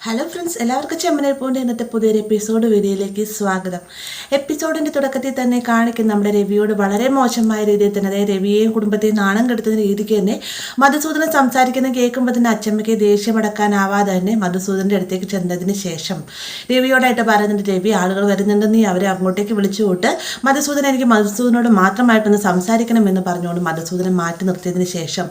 Hello friends, എല്ലാവർക്കും ചെമ്മനെ പോൻ്റെ ഇന്നത്തെ പുതിയൊരു വീഡിയോയിലേക്ക് സ്വാഗതം. എപ്പിസോഡിൻ്റെ തുടക്കത്തിൽ തന്നെ കാണിക്കുന്ന നമ്മുടെ രവിയോട് വളരെ മോശമായ രീതിയിൽ തന്നെ, അതായത് രവിയെയും കുടുംബത്തെയും നാണം കെടുത്തുന്ന രീതിക്ക് തന്നെ മധുസൂദനൻ സംസാരിക്കുന്ന കേൾക്കുമ്പോൾ തന്നെ അച്ചമ്മയ്ക്ക് ദേഷ്യമടക്കാനാവാതെ തന്നെ മധുസൂദൻ്റെ അടുത്തേക്ക് ചെന്നതിന് ശേഷം രവിയോടായിട്ട് പറയുന്നുണ്ട്, രവി ആളുകൾ വരുന്നുണ്ടെന്ന് അവരെ അങ്ങോട്ടേക്ക് വിളിച്ചു വിട്ട് മധുസൂദനൻ എനിക്ക് മധുസൂദനോട് മാത്രമായിട്ടൊന്ന് സംസാരിക്കണമെന്ന് പറഞ്ഞുകൊണ്ട് മധുസൂദനൻ മാറ്റി നിർത്തിയതിന് ശേഷം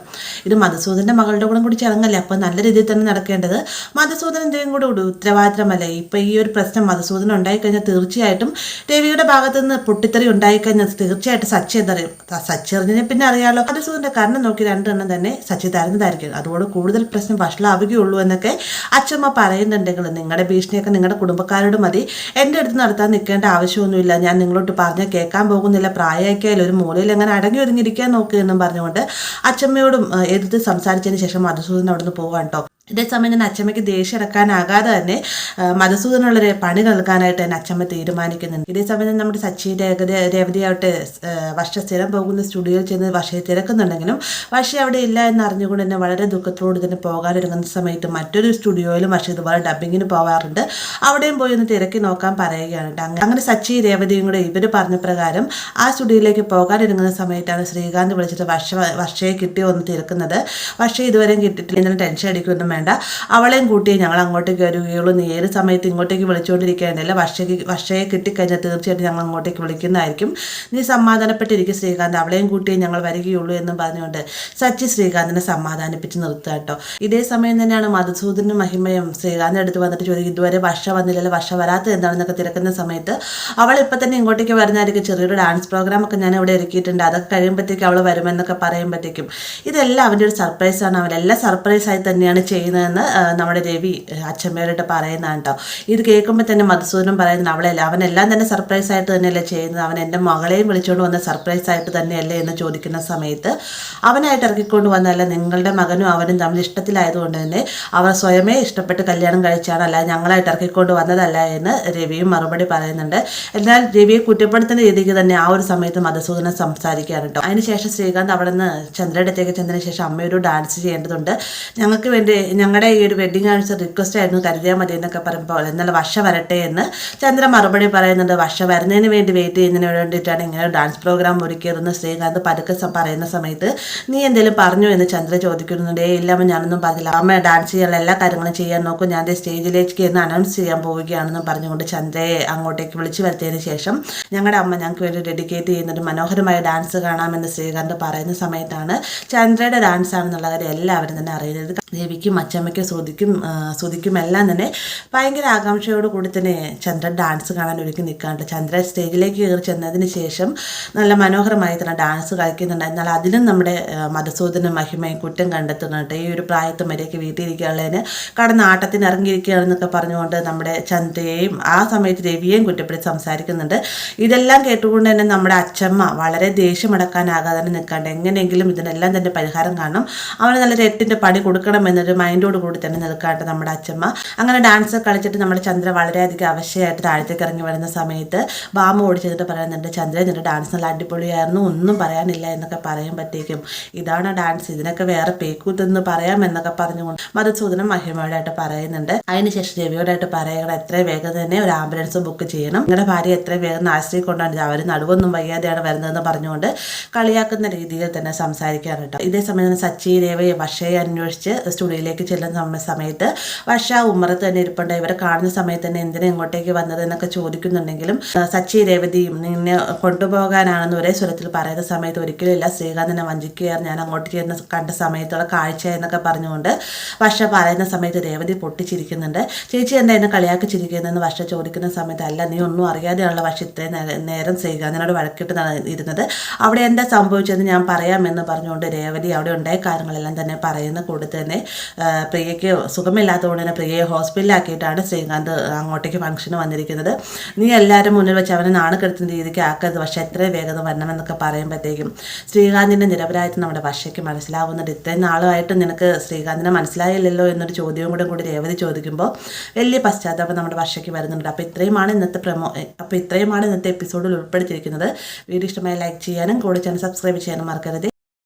ഇത് മധുസൂദൻ്റെ മകളുടെ കൂടി ചടങ്ങല്ലേ, അപ്പോൾ നല്ല രീതിയിൽ തന്നെ നടക്കേണ്ടത് മധുസൂദനൻ കൂടെ ഉത്തരവാദിത്തമല്ലേ. ഇപ്പം ഈ ഒരു പ്രശ്നം മധുസൂദനം ഉണ്ടായിക്കഴിഞ്ഞാൽ തീർച്ചയായിട്ടും രവിയുടെ ഭാഗത്തു നിന്ന് പൊട്ടിത്തെറി ഉണ്ടായിക്കഴിഞ്ഞാൽ തീർച്ചയായിട്ടും സച്ചി എന്തറിയും. സച്ചി അറിഞ്ഞതിനെ പിന്നെ അറിയാലോ, മധുസൂദന്റെ കണ്ണ് നോക്കി രണ്ടെണ്ണം തന്നെ സച്ചി തരുന്നതായിരിക്കും. അതുകൊണ്ട് കൂടുതൽ പ്രശ്നം വഷളാവുകയുള്ളൂ എന്നൊക്കെ അച്ഛമ്മ പറയുന്നുണ്ടെങ്കിൽ നിങ്ങളുടെ ഭീഷണിയൊക്കെ നിങ്ങളുടെ കുടുംബക്കാരോട് മതി, എൻ്റെ അടുത്ത് നടത്താൻ നിൽക്കേണ്ട ആവശ്യമൊന്നുമില്ല. ഞാൻ നിങ്ങളോട്ട് പറഞ്ഞാൽ കേൾക്കാൻ പോകുന്നില്ല, പ്രായമാക്കിയാലും ഒരു മൂലയിൽ അങ്ങനെ അടങ്ങി ഒതുങ്ങിയിരിക്കാൻ നോക്കുക എന്നും പറഞ്ഞുകൊണ്ട് അച്ഛമ്മയോടും എതിർത്ത് സംസാരിച്ചതിന് ശേഷം മധുസൂദൻ അവിടെ നിന്ന് പോവാൻ കേട്ടോ. ഇതേസമയം തന്നെ അച്ചമ്മയ്ക്ക് ദേഷ്യം ഇറക്കാനാകാതെ തന്നെ മധുസൂദനുള്ളൊരു പണി നൽകാനായിട്ട് തന്നെ അച്ചമ്മ തീരുമാനിക്കുന്നുണ്ട്. ഇതേസമയം തന്നെ നമ്മുടെ സച്ചിയുടെ രേവതിയാവട്ടെ വർഷ സ്ഥിരം പോകുന്ന സ്റ്റുഡിയോയിൽ ചെന്ന് വർഷയെ തിരക്കുന്നുണ്ടെങ്കിലും വർഷ അവിടെ ഇല്ല എന്ന് അറിഞ്ഞുകൊണ്ട് തന്നെ വളരെ ദുഃഖത്തോട് തന്നെ പോകാനൊരുങ്ങുന്ന സമയത്ത് മറ്റൊരു സ്റ്റുഡിയോയിലും വർഷ ഇതുപോലെ ഡബ്ബിങ്ങിന് പോകാറുണ്ട്. അവിടെയും പോയി ഒന്ന് തിരക്കി നോക്കാൻ പറയുകയാണ്. അങ്ങനെ സച്ചി രേവതിയും കൂടെ ഇവർ പറഞ്ഞ പ്രകാരം ആ സ്റ്റുഡിയോയിലേക്ക് പോകാനൊരുങ്ങുന്ന സമയത്താണ് ശ്രീകാന്ത് വിളിച്ചിട്ട് വർഷയെ കിട്ടിയോ ഒന്ന് തിരക്കുന്നത്. വർഷ ഇതുവരെയും കിട്ടിയിട്ടില്ല, ഇന്നലെ ടെൻഷൻ അടിക്കുമെന്നും വേണ്ട, അവളെയും കൂട്ടി ഞങ്ങൾ അങ്ങോട്ടേക്ക് വരികയുള്ളൂ, നീ ഏത് സമയത്ത് ഇങ്ങോട്ടേക്ക് വിളിച്ചുകൊണ്ടിരിക്കുകയാണല്ല, വർഷയെ കിട്ടിക്കഴിഞ്ഞാൽ തീർച്ചയായിട്ടും ഞങ്ങൾ അങ്ങോട്ടേക്ക് വിളിക്കുന്നതായിരിക്കും, നീ സമാധാനപ്പെട്ടിരിക്കും ശ്രീകാന്ത്, അവളെയും കൂട്ടിയേ ഞങ്ങൾ വരികയുള്ളൂ എന്നും പറഞ്ഞുകൊണ്ട് സച്ചി ശ്രീകാന്തിനെ സമാധാനിപ്പിച്ച് നിർത്തുക കേട്ടോ. ഇതേ സമയം തന്നെയാണ് മധുസൂദനും മഹിമയും ശ്രീകാന്തിൻ്റെ അടുത്ത് വന്നിട്ട് ചോദിക്കും, ഇതുവരെ വർഷ വന്നില്ലല്ലോ, വർഷ വരാത്തത് എന്താണെന്നൊക്കെ തിരക്കുന്ന സമയത്ത് അവൾ ഇപ്പം തന്നെ ഇങ്ങോട്ടേക്ക് വരുന്നതായിരിക്കും, ചെറിയൊരു ഡാൻസ് പ്രോഗ്രാമൊക്കെ ഞാൻ ഇവിടെ ഒരുക്കിയിട്ടുണ്ട്, അതൊക്കെ കഴിയുമ്പോഴത്തേക്കും അവൾ വരുമെന്നൊക്കെ പറയുമ്പോഴത്തേക്കും ഇതെല്ലാം അവൻ്റെ ഒരു സർപ്രൈസാണ്, അവനെല്ലാം സർപ്രൈസായി തന്നെയാണ് ചെയ്യുന്നതെന്ന് നമ്മുടെ രവി അച്ഛമ്മയോട്ട് പറയുന്നതാണ് കേട്ടോ. ഇത് കേൾക്കുമ്പോൾ തന്നെ മധുസൂദനം പറയുന്നത് അവനെല്ലാം തന്നെ സർപ്രൈസ് ആയിട്ട് തന്നെയല്ലേ ചെയ്യുന്നത്, അവൻ എൻ്റെ മകളെയും വിളിച്ചുകൊണ്ട് വന്ന സർപ്രൈസ് ആയിട്ട് തന്നെയല്ലേ എന്ന് ചോദിക്കുന്ന സമയത്ത് അവനായിട്ട് ഇറക്കിക്കൊണ്ട് വന്നല്ല, നിങ്ങളുടെ മകനും അവനും തമ്മിൽ ഇഷ്ടത്തിലായതുകൊണ്ട് തന്നെ അവർ സ്വയമേ ഇഷ്ടപ്പെട്ട് കല്യാണം കഴിച്ചാണ്, അല്ലാതെ ഞങ്ങളായിട്ട് ഇറക്കിക്കൊണ്ട് വന്നതല്ല എന്ന് രവിയും മറുപടി പറയുന്നുണ്ട്. എന്നാൽ രവിയെ കുറ്റപ്പെടുത്തുന്ന രീതിക്ക് തന്നെ ആ ഒരു സമയത്ത് മധുസൂദനം സംസാരിക്കുകയാണ് കേട്ടോ. അതിനുശേഷം ശ്രീകാന്ത് അവിടെ നിന്ന് ചന്ദ്രയുടെ അടുത്തേക്ക് ചെന്നതിന് ശേഷം അമ്മയൊരു ഡാൻസ് ചെയ്യേണ്ടതുണ്ട്, ഞങ്ങൾക്ക് വേണ്ടി ഞങ്ങളുടെ ഈ ഒരു വെഡിങ് ആനിവേഴ്സറി റിക്വസ്റ്റ് ആയിരുന്നു, കരുതിയാൽ മതി എന്നൊക്കെ പറയുമ്പോൾ എന്നാൽ വർഷ വരട്ടെ എന്ന് ചന്ദ്ര മറുപടി പറയുന്നുണ്ട്. വർഷ വരുന്നതിന് വേണ്ടി വെയിറ്റ് ചെയ്യുന്നതിന് വേണ്ടിയിട്ടാണ് ഇങ്ങനെ ഡാൻസ് പ്രോഗ്രാം ഒരുക്കിയതെന്ന് ശ്രീകാന്ത് പതുക്കെ പറയുന്ന സമയത്ത് നീ എന്തെങ്കിലും പറഞ്ഞു എന്ന് ചന്ദ്ര ചോദിക്കുന്നുണ്ട്. ഇല്ലമ്മ ഞാനൊന്നും പറഞ്ഞില്ല, അമ്മ ഡാൻസ് ചെയ്യാനുള്ള എല്ലാ കാര്യങ്ങളും ചെയ്യാൻ നോക്കും, ഞാൻ സ്റ്റേജിലേക്ക് എന്ന് അനൗൺസ് ചെയ്യാൻ പോവുകയാണെന്നും പറഞ്ഞുകൊണ്ട് ചന്ദ്രയെ അങ്ങോട്ടേക്ക് വിളിച്ചു വരുത്തിയതിന് ശേഷം ഞങ്ങളുടെ അമ്മ ഞങ്ങൾക്ക് വേണ്ടി ഡെഡിക്കേറ്റ് ചെയ്യുന്നൊരു മനോഹരമായ ഡാൻസ് കാണാമെന്ന് ശ്രീകാന്ത് പറയുന്ന സമയത്താണ് ചന്ദ്രയുടെ ഡാൻസ് ആണെന്നുള്ള കാര്യം എല്ലാവരും തന്നെ അറിയുന്നത്. ദേവിക്കും അച്ചമ്മയ്ക്കും ശ്രുതിക്കും എല്ലാം തന്നെ ഭയങ്കര ആകാംക്ഷയോട് കൂടി തന്നെ ചന്ദ്രൻ ഡാൻസ് കാണാൻ ഒരുക്കി നിൽക്കാറുണ്ട്. ചന്ദ്രൻ സ്റ്റേജിലേക്ക് കയറി ചെന്നതിന് ശേഷം നല്ല മനോഹരമായി തന്നെ ഡാൻസ് കളിക്കുന്നുണ്ട്. എന്നാൽ അതിലും നമ്മുടെ മധുസൂദനും മഹിമയും കുറ്റം കണ്ടെത്തുന്നുണ്ട്. ഈ ഒരു പ്രായത്തിൽ വരെയൊക്കെ വീട്ടിലിരിക്കാനുള്ളതിന് കടന്ന് ആട്ടത്തിന് ഇറങ്ങിയിരിക്കുകയാണെന്നൊക്കെ പറഞ്ഞുകൊണ്ട് നമ്മുടെ ചന്ദ്രയെയും ആ സമയത്ത് രവിയെയും കുറ്റപ്പെടുത്തി സംസാരിക്കുന്നുണ്ട്. ഇതെല്ലാം കേട്ടുകൊണ്ട് തന്നെ നമ്മുടെ അച്ചമ്മ വളരെ ദേഷ്യമടക്കാനാകാതെ തന്നെ നിൽക്കാണ്ട് എങ്ങനെയെങ്കിലും ഇതിനെല്ലാം തന്നെ പരിഹാരം കാണണം, അവന് നല്ലൊരു 8ന്റെ പണി കൊടുക്കണം എന്നൊരു മൈൻഡോട് കൂടി തന്നെ നിൽക്കാണ്ട് നമ്മുടെ അച്ചമ്മ അങ്ങനെ ഡാൻസ് കളിച്ചിട്ട് നമ്മുടെ ചന്ദ്ര വളരെയധികം അവശയായിട്ട് താഴത്തേക്ക് ഇറങ്ങി വരുന്ന സമയത്ത് ബാമ ഓടിച്ചിട്ട് പറയുന്നുണ്ട്, ചന്ദ്ര നിന്റെ ഡാൻസ് നല്ല അടിപൊളിയായിരുന്നു, ഒന്നും പറയാനില്ല എന്നൊക്കെ പറയുമ്പോഴത്തേക്കും ഇതാണ് ഡാൻസ്, ഇതിനൊക്കെ വേറെ പേക്കൂത്തെന്ന് പറയാം എന്നൊക്കെ പറഞ്ഞുകൊണ്ട് മധുസൂദനം മഹിമയോടായിട്ട് പറയുന്നുണ്ട്. അതിനുശേഷം രവിയോടായിട്ട് പറയണം, എത്രയും വേഗം തന്നെ ഒരു ആംബുലൻസ് ബുക്ക് ചെയ്യണം, നിങ്ങളുടെ ഭാര്യ എത്രയും വേഗം ആശ്രയി കൊണ്ടാണ് അവർ നടുവൊന്നും വയ്യാതെയാണ് വരുന്നതെന്ന് പറഞ്ഞുകൊണ്ട് കളിയാക്കുന്ന രീതിയിൽ തന്നെ സംസാരിക്കാറുണ്ട്. ഇതേ സമയം സച്ചി രേവയെ വർഷയെ അന്വേഷിച്ച് സ്റ്റുഡിയോയിലേക്ക് ചെല്ലുന്ന സമയത്ത് വർഷ ഉമ്മറത്ത് തന്നെ ഇരിപ്പുണ്ട്. ഇവരെ കാണുന്ന സമയത്ത് തന്നെ എന്തിനാ ഇങ്ങോട്ടേക്ക് വന്നത് എന്നൊക്കെ ചോദിക്കുന്നുണ്ടെങ്കിലും സച്ചി രേവതിയും നിന്നെ കൊണ്ടുപോകാനാണെന്ന് ഒരേ സ്വരത്തിൽ പറയുന്ന സമയത്ത് ഒരിക്കലും ഇല്ല, ശ്രീകാന്തിനെ വഞ്ചിക്കുകയാണ്, ഞാൻ അങ്ങോട്ട് ചെന്ന് കണ്ട സമയത്തുള്ള കാഴ്ച എന്നൊക്കെ പറഞ്ഞുകൊണ്ട് വർഷ പറയുന്ന സമയത്ത് രേവതി പൊട്ടിച്ചിരിക്കുന്നുണ്ട്. ചേച്ചി എന്താ എന്നെ കളിയാക്കി ചിരിക്കുന്നതെന്ന് വർഷ ചോദിക്കുന്ന സമയത്ത് അല്ല, നീ ഒന്നും അറിയാതെയുള്ള വർഷ ഇത്രയും നേരം ശ്രീകാന്തിനോട് വഴക്കിട്ട് ഇരുന്നത്, അവിടെ എന്താ സംഭവിച്ചതെന്ന് ഞാൻ പറയാമെന്ന് പറഞ്ഞുകൊണ്ട് രേവതി അവിടെ ഉണ്ടായ കാര്യങ്ങളെല്ലാം തന്നെ പറയുന്ന കൂടെ തന്നെ പ്രിയയ്ക്ക് സുഖമില്ലാത്തതുകൊണ്ട് തന്നെ പ്രിയയെ ഹോസ്പിറ്റലിലാക്കിയിട്ടാണ് ശ്രീകാന്ത് അങ്ങോട്ടേക്ക് ഫംഗ്ഷന് വന്നിരിക്കുന്നത്. നീ എല്ലാവരും മുന്നിൽ വെച്ച് അവനെ നാണക്കെടുത്തുന്ന രീതിക്ക് ആക്കരുത്, പക്ഷേ എത്രയും വേഗത വരണമെന്നൊക്കെ പറയുമ്പോഴത്തേക്കും ശ്രീകാന്തിൻ്റെ നിരപരാധിത്വം നമ്മുടെ വർഷയ്ക്ക് മനസ്സിലാവുന്നുണ്ട്. ഇത്രയും നാളുമായിട്ട് നിനക്ക് ശ്രീകാന്തിനെ മനസ്സിലായില്ലല്ലോ എന്നൊരു ചോദ്യവും കൂടി രേവതി ചോദിക്കുമ്പോൾ വലിയ പശ്ചാത്താപം നമ്മുടെ വർഷയ്ക്ക് വരുന്നുണ്ട്. അപ്പോൾ ഇത്രയുമാണ് ഇന്നത്തെ എപ്പിസോഡിൽ ഉൾപ്പെടുത്തിയിരിക്കുന്നത്. വീഡിയോ ഇഷ്ടമായി ലൈക്ക് ചെയ്യാനും കൂടെ ചാനൽ സബ്സ്ക്രൈബ് ചെയ്യാനും മറക്കരുത്.